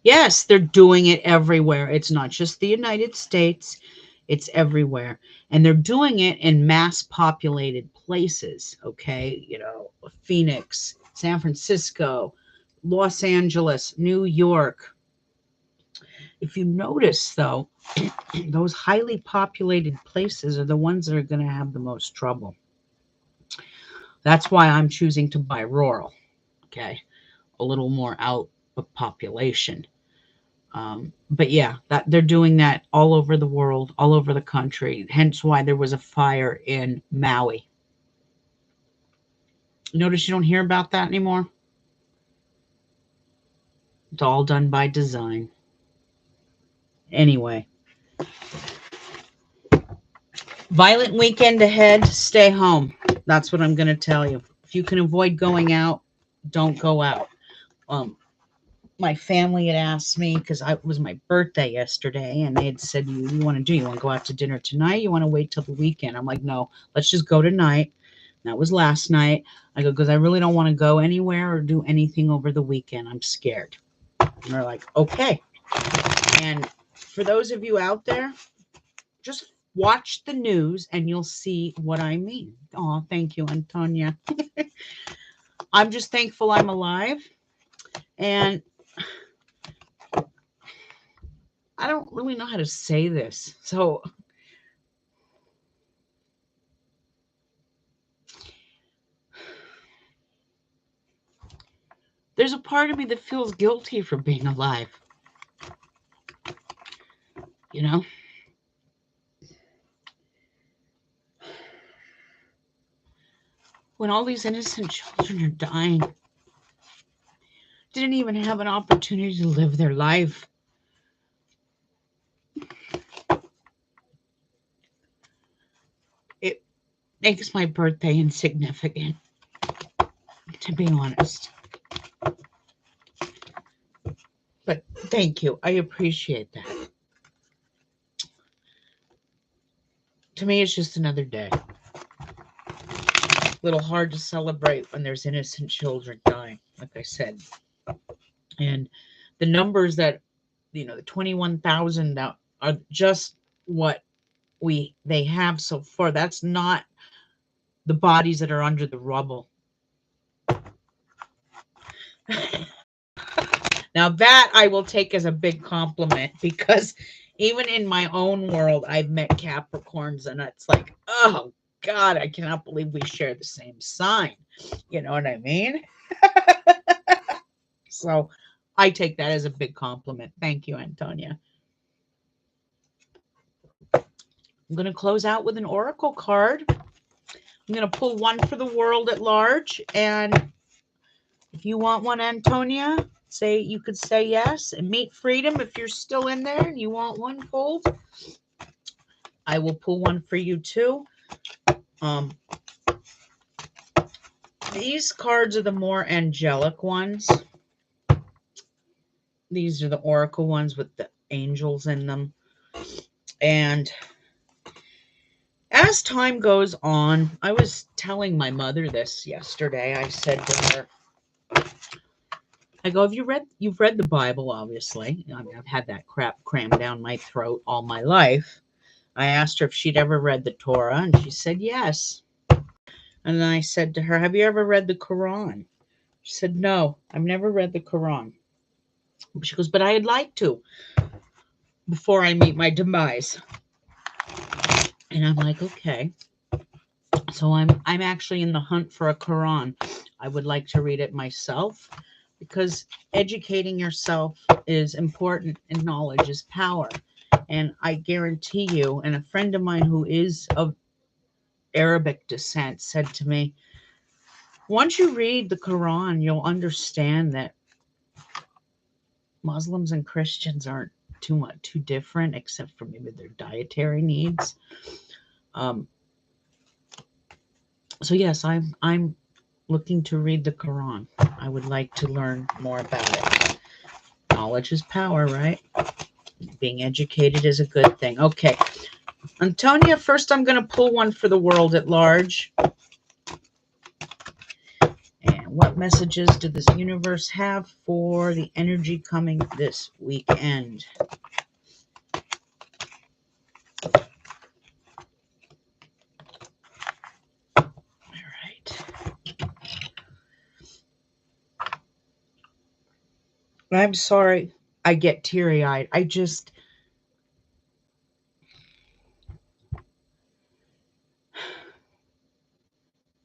Yes, they're doing it everywhere. It's not just the United States. It's everywhere. And they're doing it in mass populated places, okay? You know, Phoenix, San Francisco, Los Angeles, New York. If you notice, though, those highly populated places are the ones that are going to have the most trouble. That's why I'm choosing to buy rural, okay? A little more out of population. But yeah, that they're doing that all over the world, all over the country. Hence why there was a fire in Maui. Notice you don't hear about that anymore? It's all done by design. Anyway. Violent weekend ahead. Stay home. That's what I'm going to tell you. If you can avoid going out, don't go out. My family had asked me, because it was my birthday yesterday, and they had said, you want to do? You want to go out to dinner tonight? You want to wait till the weekend? I'm like, no, let's just go tonight. That was last night. I go, because I really don't want to go anywhere or do anything over the weekend. I'm scared. And they're like, okay. And for those of you out there, just watch the news and you'll see what I mean. Oh, thank you, Antonia. I'm just thankful I'm alive. And I don't really know how to say this. So there's a part of me that feels guilty for being alive. You know, when all these innocent children are dying, didn't even have an opportunity to live their life. It makes my birthday insignificant, to be honest. But thank you. I appreciate that. To me, it's just another day. A little hard to celebrate when there's innocent children dying, like I said. And the numbers that, the 21,000 that are just what they have so far. That's not the bodies that are under the rubble. Now that I will take as a big compliment, because even in my own world, I've met Capricorns and it's like, oh God, I cannot believe we share the same sign. You know what I mean? So I take that as a big compliment. Thank you, Antonia. I'm going to close out with an oracle card. I'm going to pull one for the world at large. And if you want one, Antonia, you could say yes. And Meet Freedom, if you're still in there and you want one pulled, I will pull one for you too. These cards are the more angelic ones. These are the oracle ones with the angels in them. And as time goes on, I was telling my mother this yesterday. I said to her, I go, you've read the Bible, obviously. I mean, I've had that crap crammed down my throat all my life. I asked her if she'd ever read the Torah, and she said yes. And then I said to her, have you ever read the Quran? She said, no, I've never read the Quran. She goes, but I'd like to before I meet my demise. And I'm like, okay. So I'm actually in the hunt for a Quran. I would like to read it myself, because educating yourself is important and knowledge is power. And I guarantee you, and a friend of mine who is of Arabic descent said to me, once you read the Quran, you'll understand that Muslims and Christians aren't too different, except for maybe their dietary needs. So yes, I'm looking to read the Quran. I would like to learn more about it. Knowledge is power, right? Being educated is a good thing. Okay. Antonia, first I'm going to pull one for the world at large. And what messages does this universe have for the energy coming this weekend? All right. I'm sorry I get teary-eyed.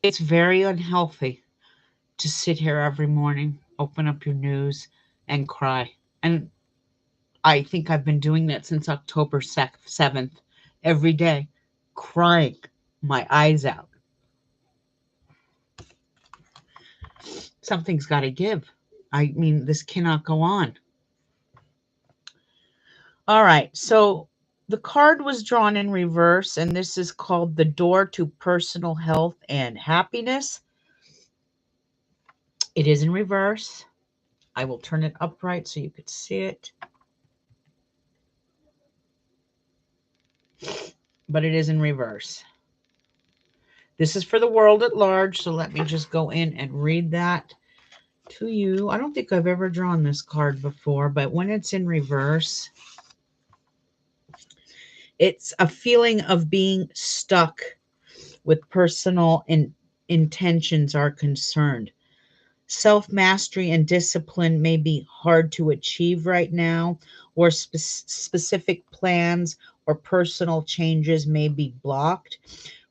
It's very unhealthy to sit here every morning, open up your news, and cry. And I think I've been doing that since October 7th, every day, crying my eyes out. Something's got to give. I mean, this cannot go on. All right, so the card was drawn in reverse, and this is called the Door to Personal Health and Happiness. It is in reverse. I will turn it upright so you could see it. But it is in reverse. This is for the world at large, so let me just go in and read that to you. I don't think I've ever drawn this card before, but when it's in reverse, it's a feeling of being stuck with personal intentions are concerned. Self-mastery and discipline may be hard to achieve right now, or specific plans or personal changes may be blocked.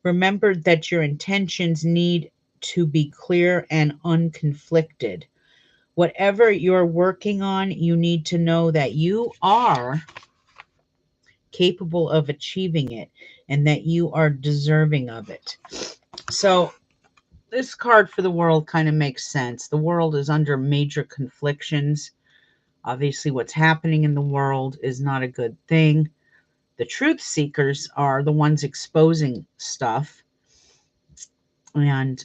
Remember that your intentions need to be clear and unconflicted. Whatever you're working on, you need to know that you are capable of achieving it and that you are deserving of it. So this card for the world kind of makes sense. The world is under major conflictions. Obviously, what's happening in the world is not a good thing. The truth seekers are the ones exposing stuff. And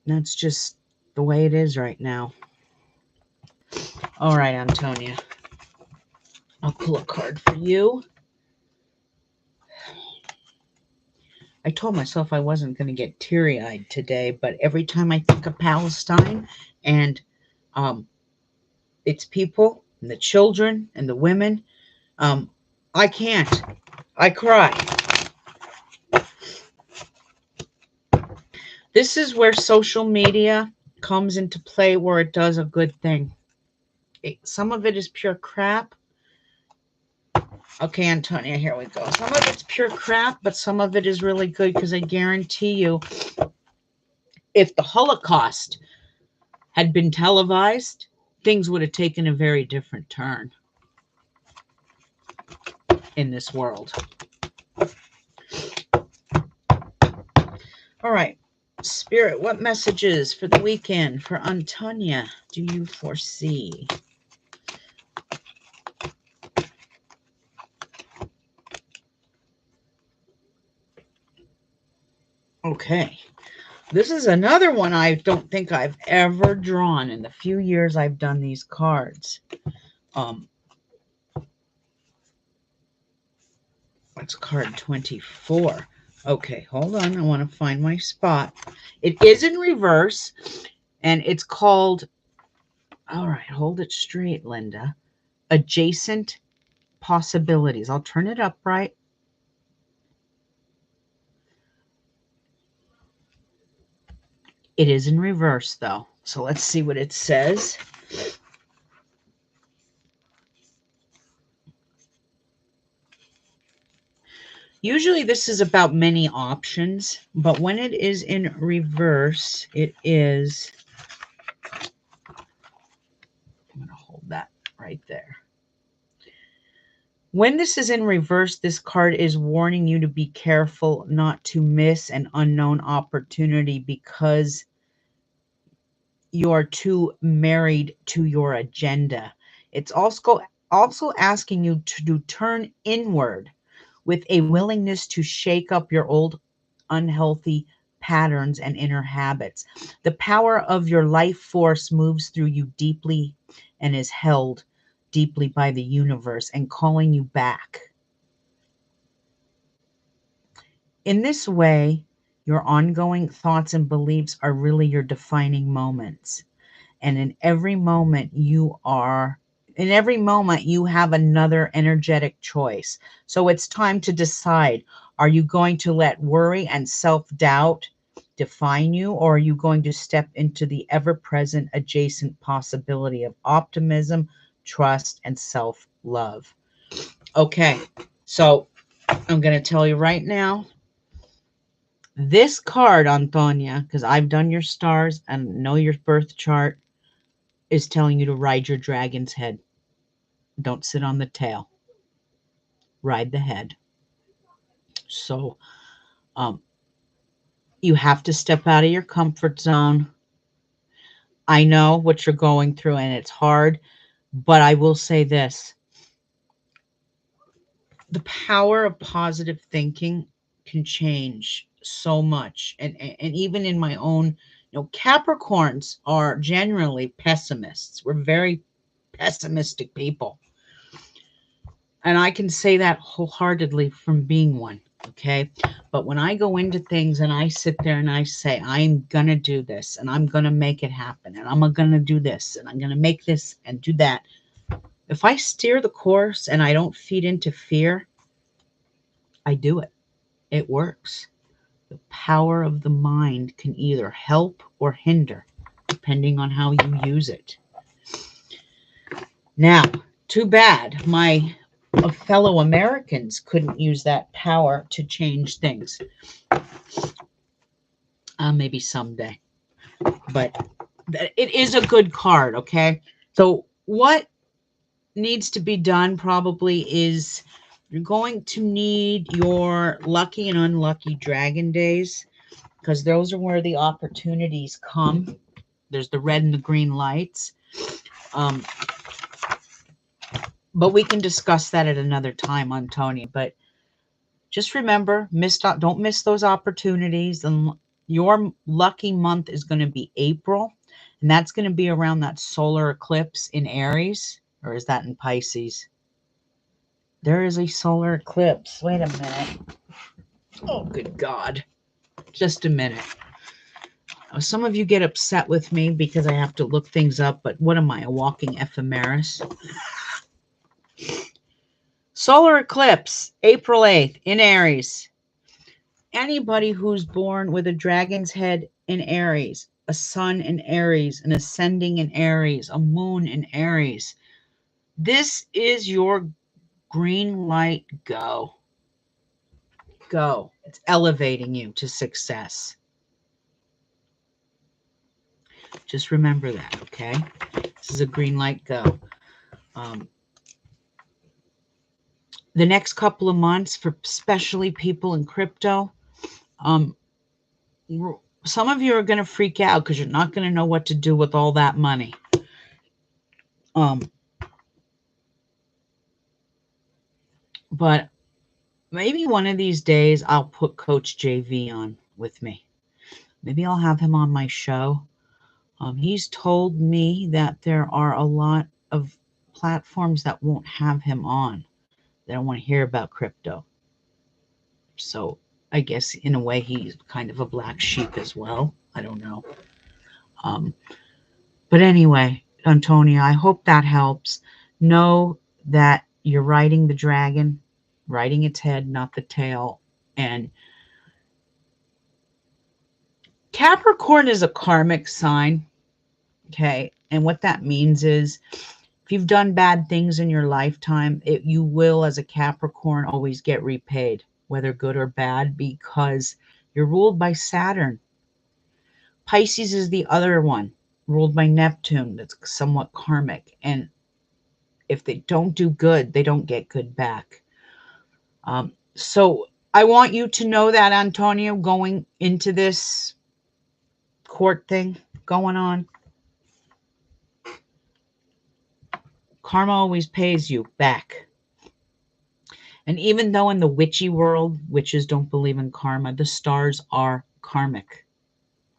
that's just the way it is right now. All right, Antonia. I'll pull a card for you. I told myself I wasn't going to get teary-eyed today, but every time I think of Palestine and its people and the children and the women, I can't. I cry. This is where social media comes into play, where it does a good thing. Some of it is pure crap. Okay, Antonia, here we go. Some of it's pure crap, but some of it is really good, because I guarantee you, if the Holocaust had been televised, things would have taken a very different turn in this world. All right. Spirit, what messages for the weekend for Antonia do you foresee? Okay. This is another one I don't think I've ever drawn in the few years I've done these cards. That's card 24. Okay, hold on. I want to find my spot. It is in reverse, and it's called, all right, hold it straight, Linda. Adjacent possibilities. I'll turn it upright. It is in reverse, though. So let's see what it says. Usually this is about many options, but when it is in reverse, it is, I'm going to hold that right there. When this is in reverse, this card is warning you to be careful not to miss an unknown opportunity because you're too married to your agenda. It's also asking you to turn inward with a willingness to shake up your old unhealthy patterns and inner habits. The power of your life force moves through you deeply and is held deeply by the universe and calling you back. In this way, your ongoing thoughts and beliefs are really your defining moments. And in every moment you have another energetic choice. So it's time to decide, are you going to let worry and self-doubt define you, or are you going to step into the ever-present adjacent possibility of optimism, trust, and self-love? Okay, so I'm going to tell you right now, this card, Antonia, because I've done your stars and know your birth chart, is telling you to ride your dragon's head. Don't sit on the tail. Ride the head. So you have to step out of your comfort zone. I know what you're going through and it's hard, but I will say this. The power of positive thinking can change so much. And even in my own, Capricorns are generally pessimists. We're very pessimistic people. And I can say that wholeheartedly from being one. Okay. But when I go into things and I sit there and I say, I'm going to do this and I'm going to make it happen and I'm going to do this and I'm going to make this and do that. If I steer the course and I don't feed into fear, I do it. It works. The power of the mind can either help or hinder, depending on how you use it. Now, too bad my fellow Americans couldn't use that power to change things. Maybe someday. But it is a good card, okay? So what needs to be done probably is You're going to need your lucky and unlucky dragon days, because those are where the opportunities come. There's the red and the green lights. But we can discuss that at another time, Antonia. But just remember, don't miss those opportunities. And your lucky month is going to be April. And that's going to be around that solar eclipse in Aries. Or is that in Pisces? There is a solar eclipse. Wait a minute. Oh, good God. Just a minute. Some of you get upset with me because I have to look things up. But what am I, a walking ephemeris? Solar eclipse, April 8th in Aries. Anybody who's born with a dragon's head in Aries, a sun in Aries, an ascending in Aries, a moon in Aries, this is your green light. Go. Go. It's elevating you to success. Just remember that, okay? This is a green light. Go. The next couple of months, for especially people in crypto, some of you are going to freak out because you're not going to know what to do with all that money. But maybe one of these days I'll put Coach JV on with me. Maybe I'll have him on my show. He's told me that there are a lot of platforms that won't have him on. They don't want to hear about crypto. So I guess in a way he's kind of a black sheep as well. I don't know. But anyway, Antonia, I hope that helps. Know that you're riding the dragon, riding its head, not the tail. And Capricorn is a karmic sign. Okay. And what that means is if you've done bad things in your lifetime, you will, as a Capricorn, always get repaid, whether good or bad, because you're ruled by Saturn. Pisces is the other one, ruled by Neptune, that's somewhat karmic. And if they don't do good, they don't get good back. So I want you to know that, Antonio, going into this court thing going on, karma always pays you back. And even though in the witchy world, witches don't believe in karma, the stars are karmic.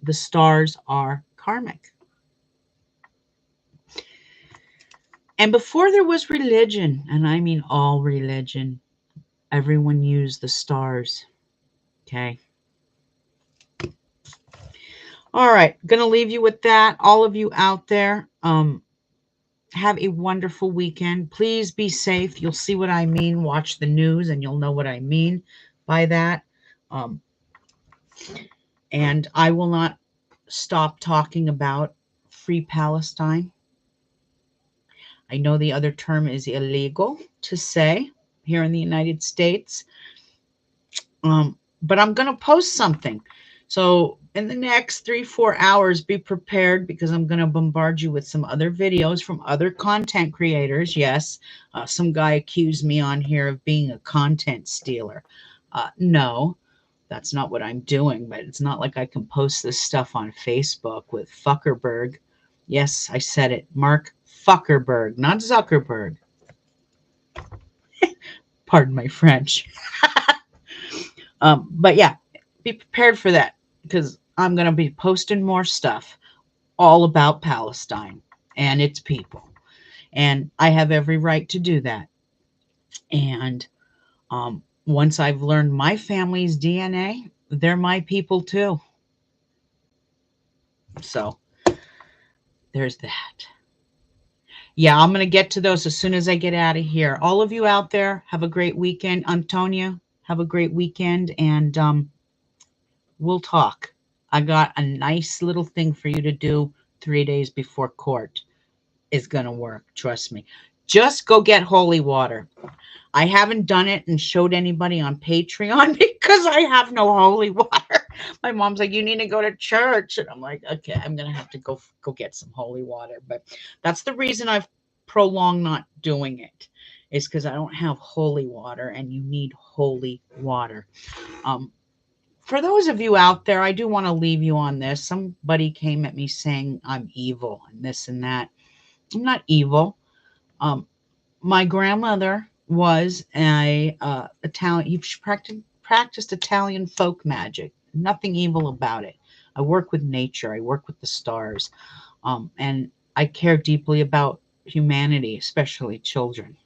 The stars are karmic. And before there was religion, and I mean all religion, everyone used the stars. Okay. All right. Going to leave you with that. All of you out there, have a wonderful weekend. Please be safe. You'll see what I mean. Watch the news and you'll know what I mean by that. And I will not stop talking about free Palestine. I know the other term is illegal to say here in the United States. But I'm going to post something. So in the next 3-4 hours, be prepared, because I'm going to bombard you with some other videos from other content creators. Yes, some guy accused me on here of being a content stealer. No, that's not what I'm doing, but it's not like I can post this stuff on Facebook with Fuckerberg. Yes, I said it. Mark Fuckerberg, not Zuckerberg. Pardon my French. But yeah, be prepared for that, because I'm going to be posting more stuff all about Palestine and its people. And I have every right to do that. And once I've learned my family's DNA, they're my people too. So there's that. Yeah, I'm going to get to those as soon as I get out of here. All of you out there, have a great weekend. Antonia, have a great weekend. And we'll talk. I got a nice little thing for you to do 3 days before court. Is going to work. Trust me. Just go get holy water. I haven't done it and showed anybody on Patreon because I have no holy water. My mom's like, you need to go to church. And I'm like, okay, I'm going to have to go get some holy water. But that's the reason I've prolonged not doing it. is because I don't have holy water, and you need holy water. For those of you out there, I do want to leave you on this. Somebody came at me saying I'm evil and this and that. I'm not evil. Um, my grandmother was a Italian. She practiced Italian folk magic. Nothing evil about it. I work with nature. I work with the stars, and I care deeply about humanity, especially children.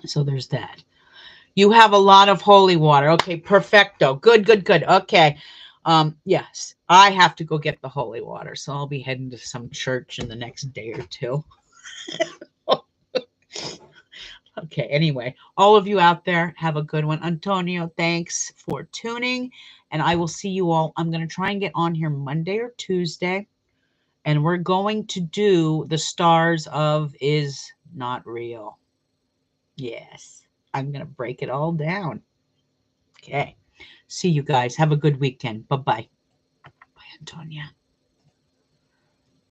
So there's that. You have a lot of holy water. Okay, perfecto. Good, good, good. Okay. Yes, I have to go get the holy water, so I'll be heading to some church in the next day or two. Okay, anyway, all of you out there, have a good one. Antonio, thanks for tuning, and I will see you all. I'm going to try and get on here Monday or Tuesday, and we're going to do the stars of is not real. Yes, I'm going to break it all down. Okay. See you guys. Have a good weekend. Bye-bye. Bye, Antonia.